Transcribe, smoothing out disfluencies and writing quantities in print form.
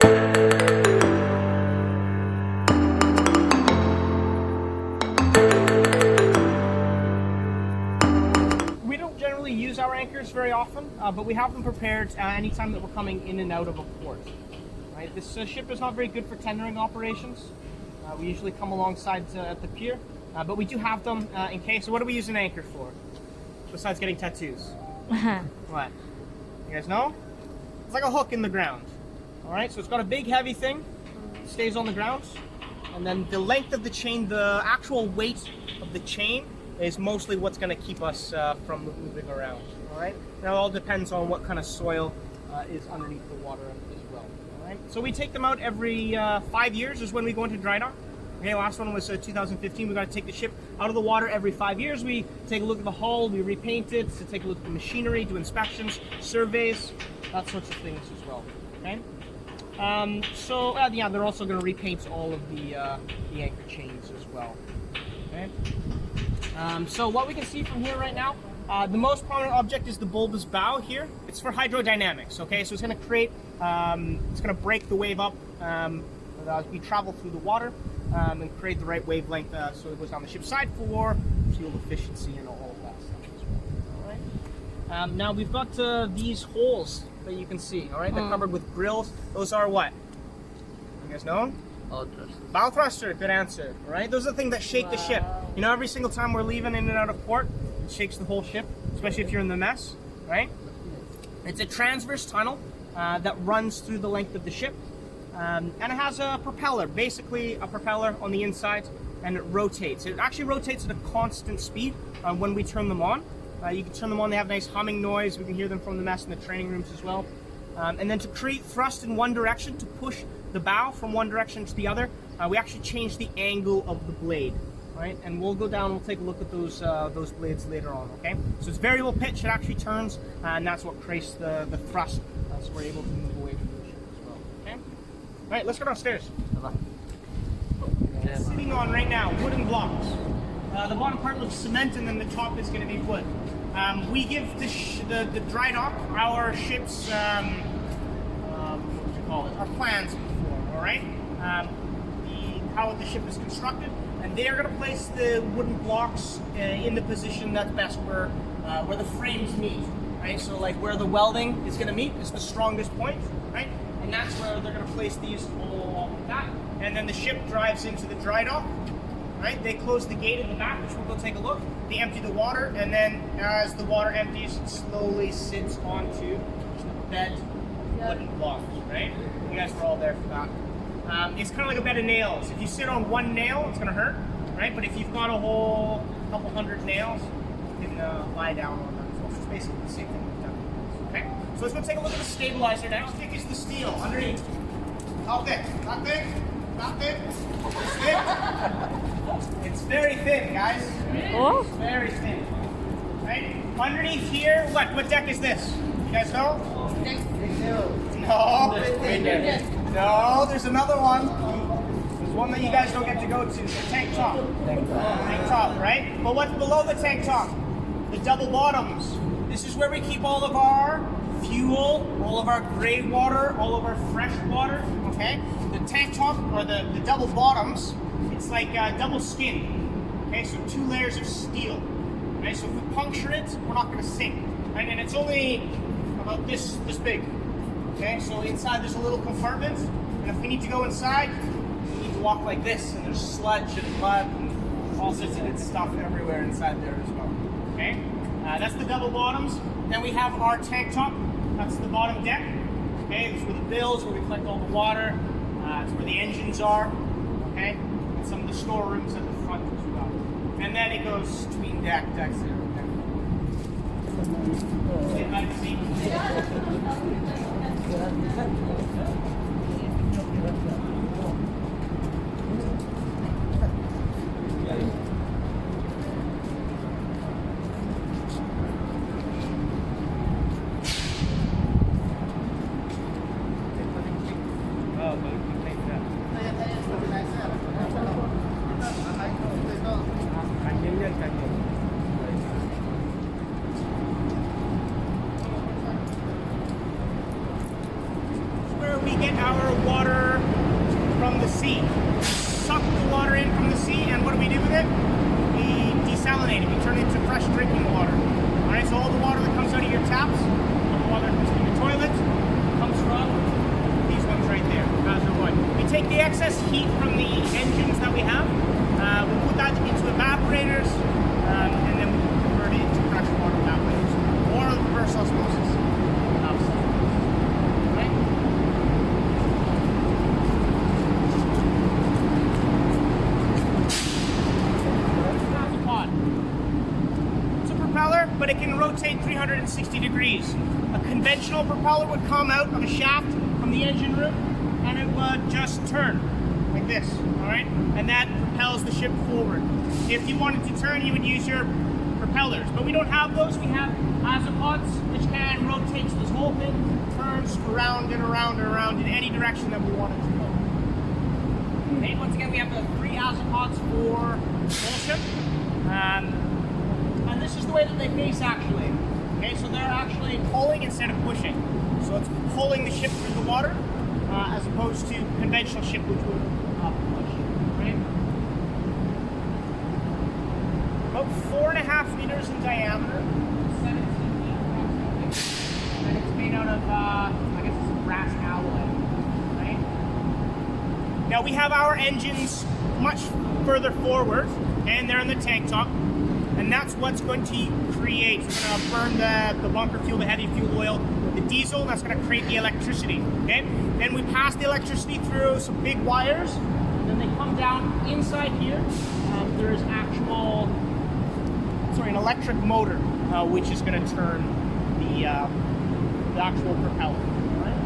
We don't generally use our anchors very often, but we have them prepared anytime that we're coming in and out of a port. Right? This ship is not very good for tendering operations. We usually come alongside at the pier, but we do have them in case. So what do we use an anchor for? Besides getting tattoos? What? You guys know? It's like a hook in the ground. Alright, so it's got a big heavy thing, stays on the ground, and then the length of the chain, the actual weight of the chain is mostly what's going to keep us from moving around. Alright? Now it all depends on what kind of soil is underneath the water as well. Alright? So we take them out every 5 years is when we go into dry dock. Okay, last one was 2015. We got to take the ship out of the water every 5 years. We take a look at the hull, we repaint it, to take a look at the machinery, do inspections, surveys, that sorts of things as well. Okay. Yeah, they're also going to repaint all of the anchor chains as well. Okay. So what we can see from here right now, the most prominent object is the bulbous bow here. It's for hydrodynamics. Okay, so it's going to create, it's going to break the wave up as we travel through the water. And create the right wavelength so it goes down the ship's side for fuel efficiency and all of that stuff as well. All right. Now we've got these holes that you can see. All right, they're covered with grills. Those are what? You guys know? Bow thruster. Good answer. All right, those are the things that shake the ship. You know, every single time we're leaving in and out of port, it shakes the whole ship, especially if you're in the mess. Right? It's a transverse tunnel that runs through the length of the ship. And it has a propeller, basically a propeller on the inside, and it rotates. It actually rotates at a constant speed when we turn them on. You can turn them on, they have a nice humming noise. We can hear them from the mess in the training rooms as well. And then to create thrust in one direction, to push the bow from one direction to the other, we actually change the angle of the blade. Right? And we'll go down and we'll take a look at those blades later on, okay? So it's variable pitch, it actually turns, and that's what creates the thrust, so we're able to move away from the ship as well, okay? All right, let's go downstairs. Sitting on right now, wooden blocks. The bottom part looks cement, and then the top is going to be wood. We give the dry dock our ship's, what would you call it? Our plans before, all right? How the ship is constructed, and they are going to place the wooden blocks in the position that's best where the frames meet, right? So like where the welding is going to meet is the strongest point, right? And that's where they're going to place these all like that. And then the ship drives into the dry dock, right? They close the gate in the back, which we'll go take a look. They empty the water, and then as the water empties, it slowly sits onto the bed wooden blocks, right? You guys were all there for that. It's kind of like a bed of nails. If you sit on one nail, it's going to hurt, right? But if you've got a whole couple hundred nails, you can lie down on them. So it's basically the same thing we've done. Okay? So let's go take a look at the stabilizer now. How thick is the steel underneath? How thick? Not thick? Not thick? It's thick? It's very thin, guys. Oh. It's very thin. Right? Underneath here, what deck is this? You guys know? No. No, there's another one. There's one that you guys don't get to go to. The tank top. Tank top, right? But what's below the tank top? The double bottoms. This is where we keep all of our fuel, all of our gray water, all of our fresh water, okay? The tank top, or the double bottoms, it's like double skin, okay? So 2 layers of steel, okay? So if we puncture it, we're not gonna sink, right? And it's only about this big, okay? So inside there's a little compartment, and if we need to go inside, we need to walk like this, and there's sludge and mud and all sorts of good stuff everywhere inside there as well, okay? That's the double bottoms. Then we have our tank top. That's the bottom deck. Okay, this is where the bills, where we collect all the water. It's where the engines are. Okay, and some of the storerooms at the front as well. And then it goes between decks there. Okay. Say hi to me. Where we get our water sea. Suck the water in from the sea, and what do we do with it? We desalinate it. We turn it into fresh drinking water. All right, so all the water that comes out of your taps, all the water that comes from your toilet, comes from these ones right there, Azipod. We take the excess heat from the engines that we have, we'll put that into evaporators, and then we convert it into fresh water evaporators, or reverse osmosis. Right? Azipod. It's a propeller, but it can rotate 360 degrees. A conventional propeller would come out of a shaft from the engine room, and it would just turn like this, all right? And that propels the ship forward. If you wanted to turn, you would use your propellers, but we don't have those. We have Azipods, which can rotate this whole thing, turns around and around and around in any direction that we want it to go. Okay, once again, we have the 3 Azipods for propulsion. And this is the way that they face actually. Okay, so they're actually pulling instead of pushing. So it's pulling the ship through the water, as opposed to conventional ship, which would push. Right? About 4.5 meters in diameter, 17 feet approximately, and it's made out of, I guess it's a brass alloy. Right? Now we have our engines much further forward, and they're in the tank top. And that's what's going to create. We're going to burn the bunker fuel, the heavy fuel oil, the diesel, and that's going to create the electricity. Okay? Then we pass the electricity through some big wires, and then they come down inside here. There is an electric motor, which is going to turn the actual propeller. All right?